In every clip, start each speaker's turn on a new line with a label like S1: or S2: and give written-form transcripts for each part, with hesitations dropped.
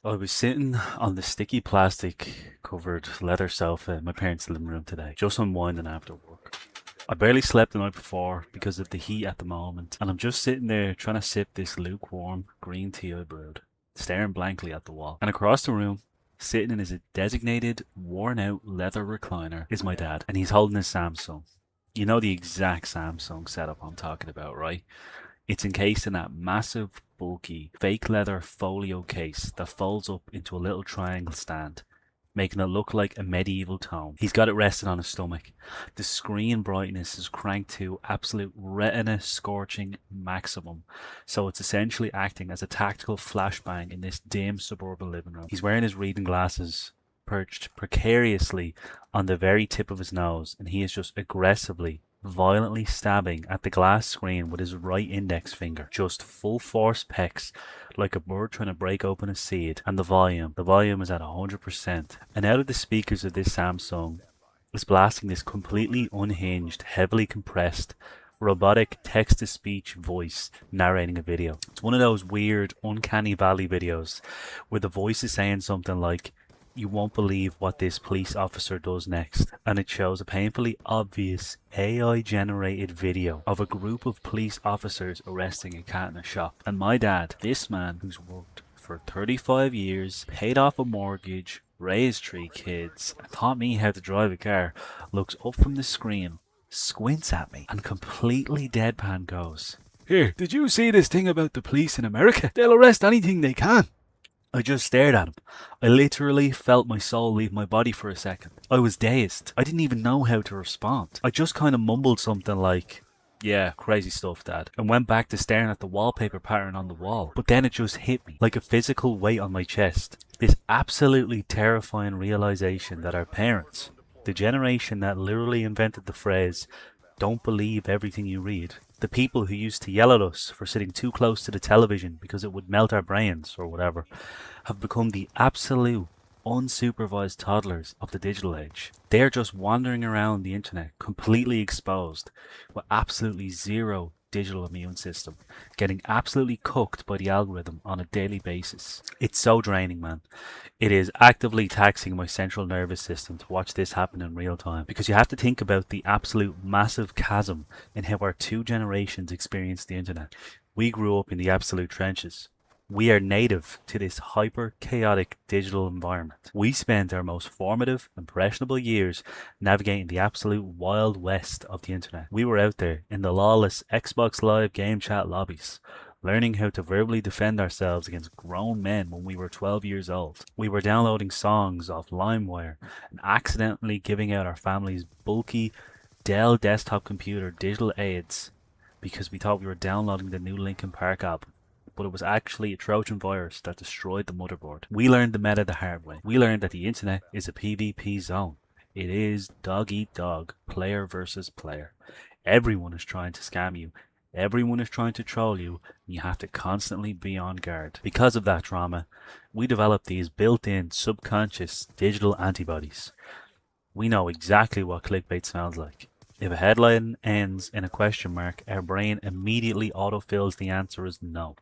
S1: I was sitting on the sticky plastic covered leather sofa in my parents' living room today, just unwinding after work. I barely slept the night before because of the heat at the moment, and I'm just sitting there trying to sip this lukewarm green tea I brewed, staring blankly at the wall. And across the room, sitting in his designated worn out leather recliner, is my dad, and he's holding his Samsung. You know the exact Samsung setup I'm talking about, right? It's encased in that massive, bulky, fake leather folio case that folds up into a little triangle stand, making it look like a medieval tome. He's got it resting on his stomach. The screen brightness is cranked to absolute retina scorching maximum, so it's essentially acting as a tactical flashbang in this dim suburban living room. He's wearing his reading glasses, perched precariously on the very tip of his nose, and he is just aggressively, violently stabbing at the glass screen with his right index finger. Just full force pecks, like a bird trying to break open a seed. And the volume is at 100%. And out of the speakers of this Samsung is blasting this completely unhinged, heavily compressed, robotic text-to-speech voice narrating a video. It's one of those weird, uncanny valley videos where the voice is saying something like, "You won't believe what this police officer does next." And it shows a painfully obvious AI generated video of a group of police officers arresting a cat in a shop. And my dad, this man who's worked for 35 years, paid off a mortgage, raised 3 kids, and taught me how to drive a car, looks up from the screen, squints at me, and completely deadpan goes, "Here, did you see this thing about the police in America? They'll arrest anything they can." I just stared at him. I literally felt my soul leave my body for a second. I was dazed. I didn't even know how to respond. I just kind of mumbled something like, "Yeah, crazy stuff, Dad," and went back to staring at the wallpaper pattern on the wall. But then it just hit me, like a physical weight on my chest. This absolutely terrifying realization that our parents, the generation that literally invented the phrase, "Don't believe everything you read," the people who used to yell at us for sitting too close to the television because it would melt our brains or whatever, have become the absolute unsupervised toddlers of the digital age. They are just wandering around the internet completely exposed with absolutely zero digital immune system, getting absolutely cooked by the algorithm on a daily basis. It's so draining, man. It is actively taxing my central nervous system to watch this happen in real time, because you have to think about the absolute massive chasm in how our two generations experienced the internet. We grew up in the absolute trenches. We are native to this hyper chaotic digital environment. We spent our most formative, impressionable years navigating the absolute wild west of the internet. We were out there in the lawless Xbox Live game chat lobbies, learning how to verbally defend ourselves against grown men when we were 12 years old. We were downloading songs off LimeWire and accidentally giving out our family's bulky Dell desktop computer digital aids because we thought we were downloading the new Linkin Park album, but it was actually a Trojan virus that destroyed the motherboard. We learned the meta the hard way. We learned that the internet is a PvP zone. It is dog eat dog, player versus player. Everyone is trying to scam you. Everyone is trying to troll you, and you have to constantly be on guard. Because of that trauma, we developed these built-in subconscious digital antibodies. We know exactly what clickbait sounds like. If a headline ends in a question mark, our brain immediately autofills the answer as no.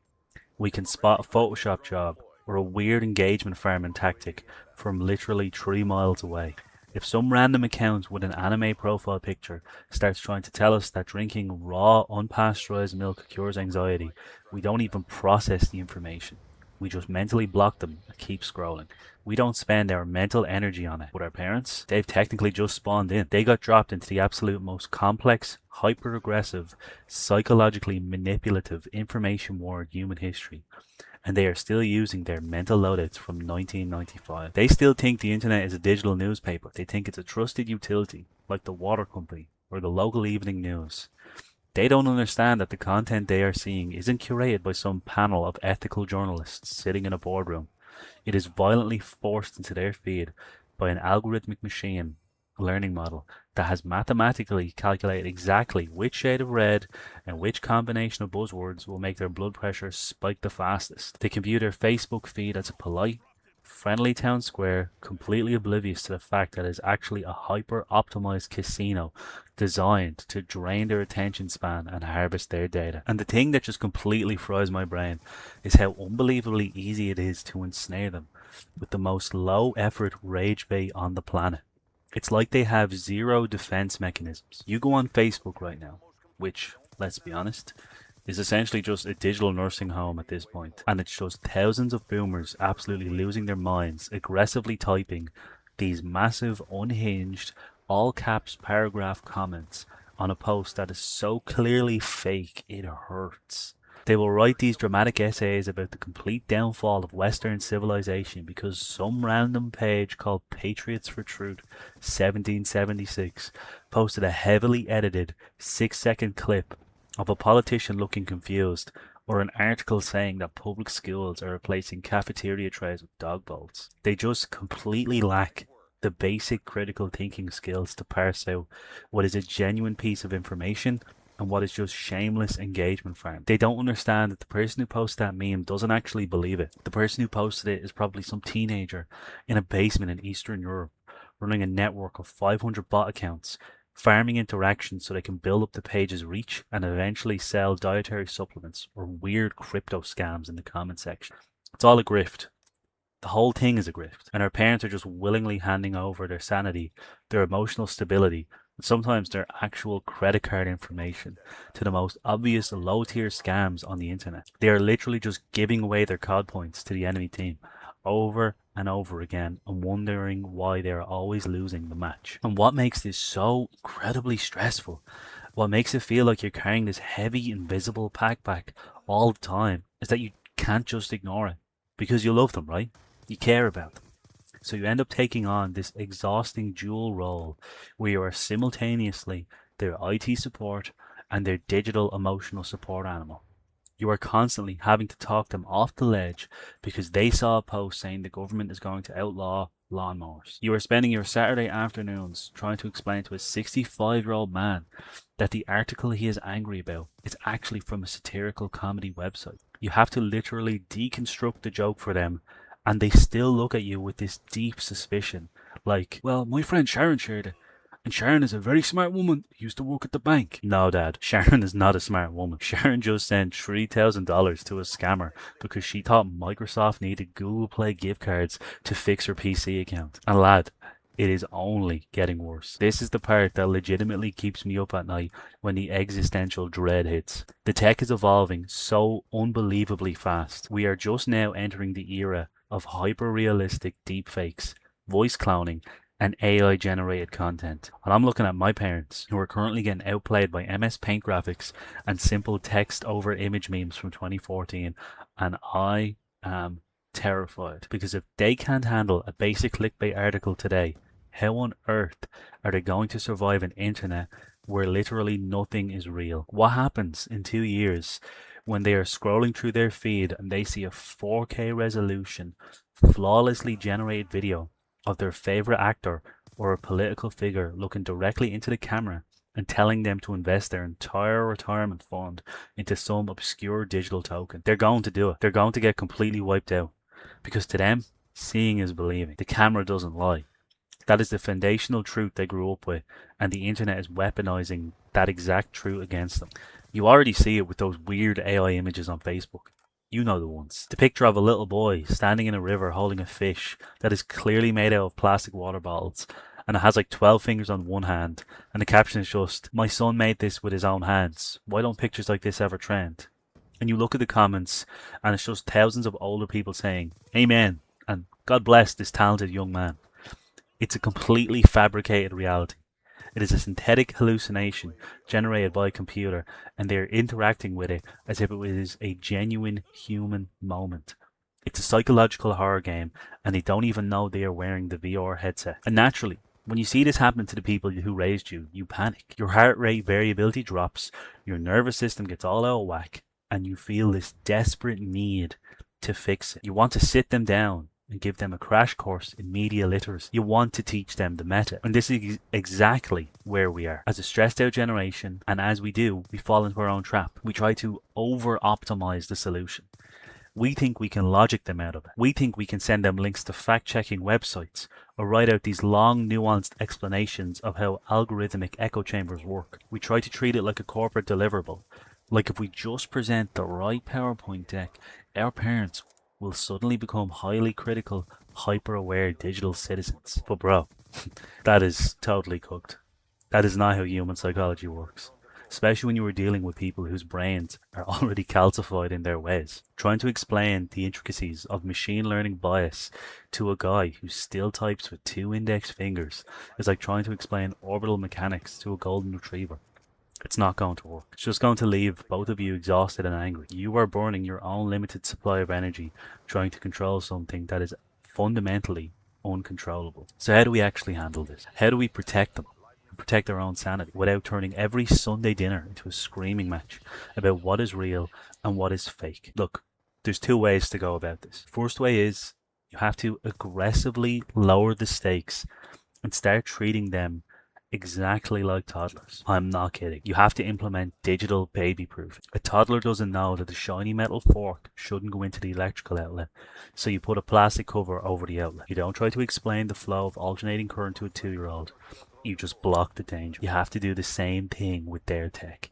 S1: We can spot a Photoshop job or a weird engagement farming tactic from literally 3 miles away. If some random account with an anime profile picture starts trying to tell us that drinking raw, unpasteurized milk cures anxiety, we don't even process the information. We just mentally block them and keep scrolling. We don't spend our mental energy on it. But our parents, they've technically just spawned in. They got dropped into the absolute most complex, hyper-aggressive, psychologically manipulative information war in human history. And they are still using their mental loadouts from 1995. They still think the internet is a digital newspaper. They think it's a trusted utility, like the water company or the local evening news. They don't understand that the content they are seeing isn't curated by some panel of ethical journalists sitting in a boardroom. It is violently forced into their feed by an algorithmic machine learning model that has mathematically calculated exactly which shade of red and which combination of buzzwords will make their blood pressure spike the fastest. They compute their Facebook feed as a polite, friendly town square, completely oblivious to the fact that it's actually a hyper-optimized casino designed to drain their attention span and harvest their data. And the thing that just completely fries my brain is how unbelievably easy it is to ensnare them with the most low-effort rage bait on the planet. It's like they have zero defense mechanisms. You go on Facebook right now, which, let's be honest, is essentially just a digital nursing home at this point. And it's just thousands of boomers absolutely losing their minds, aggressively typing these massive, unhinged, all caps paragraph comments on a post that is so clearly fake it hurts. They will write these dramatic essays about the complete downfall of Western civilization because some random page called Patriots for Truth 1776 posted a heavily edited 6-second clip of a politician looking confused, or an article saying that public schools are replacing cafeteria trays with dog bowls. They just completely lack the basic critical thinking skills to parse out what is a genuine piece of information and what is just shameless engagement farm. They don't understand that the person who posted that meme doesn't actually believe it. The person who posted it is probably some teenager in a basement in Eastern Europe running a network of 500 bot accounts, farming interactions so they can build up the page's reach and eventually sell dietary supplements or weird crypto scams in the comment section. It's all a grift. The whole thing is a grift, and our parents are just willingly handing over their sanity, their emotional stability, and sometimes their actual credit card information to the most obvious low-tier scams on the internet. They are literally just giving away their COD points to the enemy team over and over again and wondering why they are always losing the match. And what makes this so incredibly stressful, what makes it feel like you're carrying this heavy invisible backpack all the time, is that you can't just ignore it because you love them, right? You care about them. So you end up taking on this exhausting dual role where you are simultaneously their IT support and their digital emotional support animal. You are constantly having to talk them off the ledge because they saw a post saying the government is going to outlaw lawnmowers. You are spending your Saturday afternoons trying to explain to a 65-year-old man that the article he is angry about is actually from a satirical comedy website. You have to literally deconstruct the joke for them, and they still look at you with this deep suspicion, like, well, my friend Sharon shared it, and Sharon is a very smart woman who used to work at the bank. No, Dad, Sharon is not a smart woman. Sharon just sent $3,000 to a scammer because she thought Microsoft needed Google Play gift cards to fix her PC account. And lad, it is only getting worse. This is the part that legitimately keeps me up at night when the existential dread hits. The tech is evolving so unbelievably fast. We are just now entering the era of hyper-realistic deepfakes, voice cloning, and AI-generated content. And I'm looking at my parents, who are currently getting outplayed by MS Paint graphics and simple text over image memes from 2014, and I am terrified. Because if they can't handle a basic clickbait article today, how on earth are they going to survive an internet where literally nothing is real? What happens in 2 years when they are scrolling through their feed and they see a 4K resolution, flawlessly generated video of their favorite actor or a political figure looking directly into the camera and telling them to invest their entire retirement fund into some obscure digital token? They're going to do it. They're going to get completely wiped out. Because to them, seeing is believing. The camera doesn't lie. That is the foundational truth they grew up with, and the internet is weaponizing that exact truth against them. You already see it with those weird AI images on Facebook. You know the ones. The picture of a little boy standing in a river holding a fish that is clearly made out of plastic water bottles, and it has like 12 fingers on one hand, and the caption is just, "My son made this with his own hands. Why don't pictures like this ever trend?" And you look at the comments, and it's just thousands of older people saying, "Amen," and "God bless this talented young man." It's a completely fabricated reality. It is a synthetic hallucination generated by a computer, and they are interacting with it as if it was a genuine human moment. It's a psychological horror game, and they don't even know they are wearing the VR headset. And naturally, when you see this happen to the people who raised you, you panic. Your heart rate variability drops, your nervous system gets all out of whack, and you feel this desperate need to fix it. You want to sit them down and give them a crash course in media literacy. You want to teach them the meta. And this is exactly where we are. As a stressed out generation, and as we do, we fall into our own trap. We try to over-optimize the solution. We think we can logic them out of it. We think we can send them links to fact-checking websites or write out these long, nuanced explanations of how algorithmic echo chambers work. We try to treat it like a corporate deliverable. Like if we just present the right PowerPoint deck, our parents will suddenly become highly critical, hyper-aware digital citizens. But bro, that is totally cooked. That is not how human psychology works. Especially when you are dealing with people whose brains are already calcified in their ways. Trying to explain the intricacies of machine learning bias to a guy who still types with 2 index fingers is like trying to explain orbital mechanics to a golden retriever. It's not going to work. It's just going to leave both of you exhausted and angry. You are burning your own limited supply of energy trying to control something that is fundamentally uncontrollable. So how do we actually handle this? How do we protect them? Protect their own sanity without turning every Sunday dinner into a screaming match about what is real and what is fake? Look, there's 2 ways to go about this. First way is you have to aggressively lower the stakes and start treating them exactly like toddlers. I'm not kidding. You have to implement digital baby proof. A toddler doesn't know that the shiny metal fork shouldn't go into the electrical outlet, so you put a plastic cover over the outlet. You don't try to explain the flow of alternating current to a 2-year-old. You just block the danger. You have to do the same thing with their tech.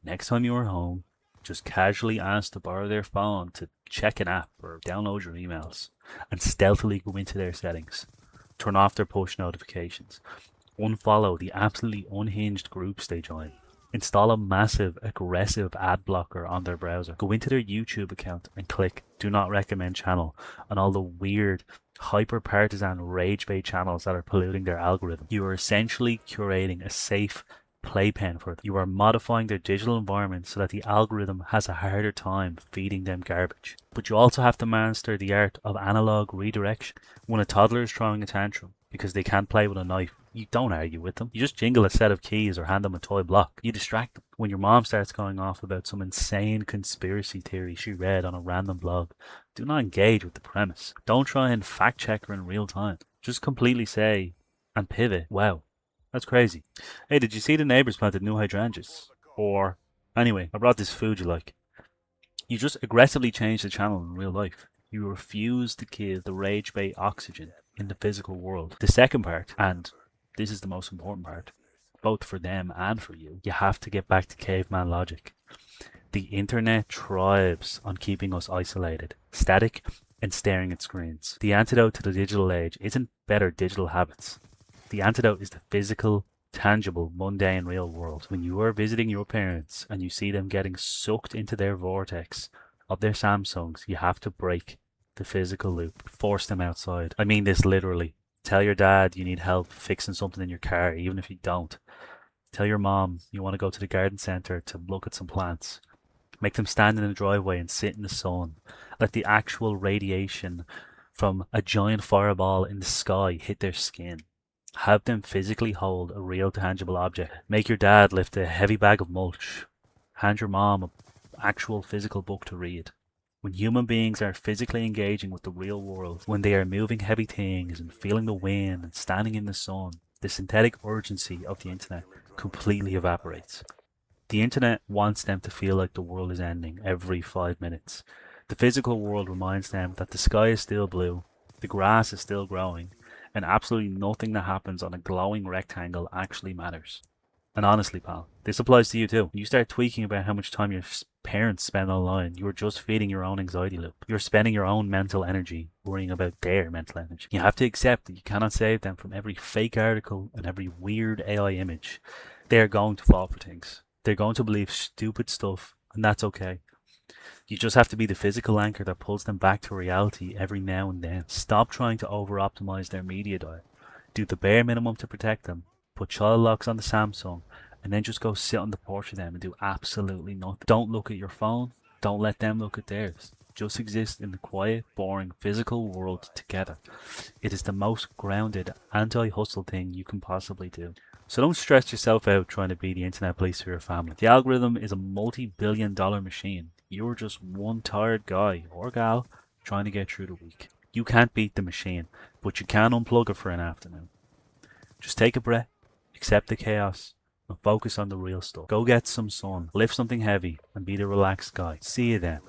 S1: Next time you are home, just casually ask to borrow their phone to check an app or download your emails and stealthily go into their settings. Turn off their push notifications. Unfollow the absolutely unhinged groups they join. Install a massive, aggressive ad blocker on their browser. Go into their YouTube account and click Do Not Recommend Channel on all the weird, hyper-partisan rage-bait channels that are polluting their algorithm. You are essentially curating a safe playpen for them. You are modifying their digital environment so that the algorithm has a harder time feeding them garbage. But you also have to master the art of analog redirection. When a toddler is throwing a tantrum because they can't play with a knife, you don't argue with them. You just jingle a set of keys or hand them a toy block. You distract them. When your mom starts going off about some insane conspiracy theory she read on a random blog, do not engage with the premise. Don't try and fact check her in real time. Just completely say and pivot, wow, that's crazy. Hey, did you see the neighbors planted new hydrangeas? Or, anyway, I brought this food you like. You just aggressively change the channel in real life. You refuse to give the rage bait oxygen in the physical world. The second part, and this is the most important part, both for them and for you, you have to get back to caveman logic. The internet thrives on keeping us isolated, static, and staring at screens. The antidote to the digital age isn't better digital habits. The antidote is the physical, tangible, mundane real world. When you are visiting your parents and you see them getting sucked into their vortex of their Samsungs, you have to break the physical loop. Force them outside. I mean this literally. Tell your dad you need help fixing something in your car, even if you don't. Tell your mom you want to go to the garden centre to look at some plants. Make them stand in the driveway and sit in the sun. Let the actual radiation from a giant fireball in the sky hit their skin. Have them physically hold a real tangible object. Make your dad lift a heavy bag of mulch. Hand your mom an actual physical book to read. When human beings are physically engaging with the real world, when they are moving heavy things and feeling the wind and standing in the sun, the synthetic urgency of the internet completely evaporates. The internet wants them to feel like the world is ending every 5 minutes. The physical world reminds them that the sky is still blue, the grass is still growing, and absolutely nothing that happens on a glowing rectangle actually matters. And honestly, pal, this applies to you too. When you start tweaking about how much time your parents spend online, you are just feeding your own anxiety loop. You're spending your own mental energy worrying about their mental energy. You have to accept that you cannot save them from every fake article and every weird AI image. They are going to fall for things. They're going to believe stupid stuff, and that's okay. You just have to be the physical anchor that pulls them back to reality every now and then. Stop trying to over-optimize their media diet. Do the bare minimum to protect them. Put child locks on the Samsung, and then just go sit on the porch with them and do absolutely nothing. Don't look at your phone. Don't let them look at theirs. Just exist in the quiet, boring, physical world together. It is the most grounded, anti-hustle thing you can possibly do. So don't stress yourself out trying to be the internet police for your family. The algorithm is a multi-billion-dollar machine. You're just one tired guy or gal trying to get through the week. You can't beat the machine, but you can unplug it for an afternoon. Just take a breath, accept the chaos, and focus on the real stuff. Go get some sun, lift something heavy, and be the relaxed guy. See you then.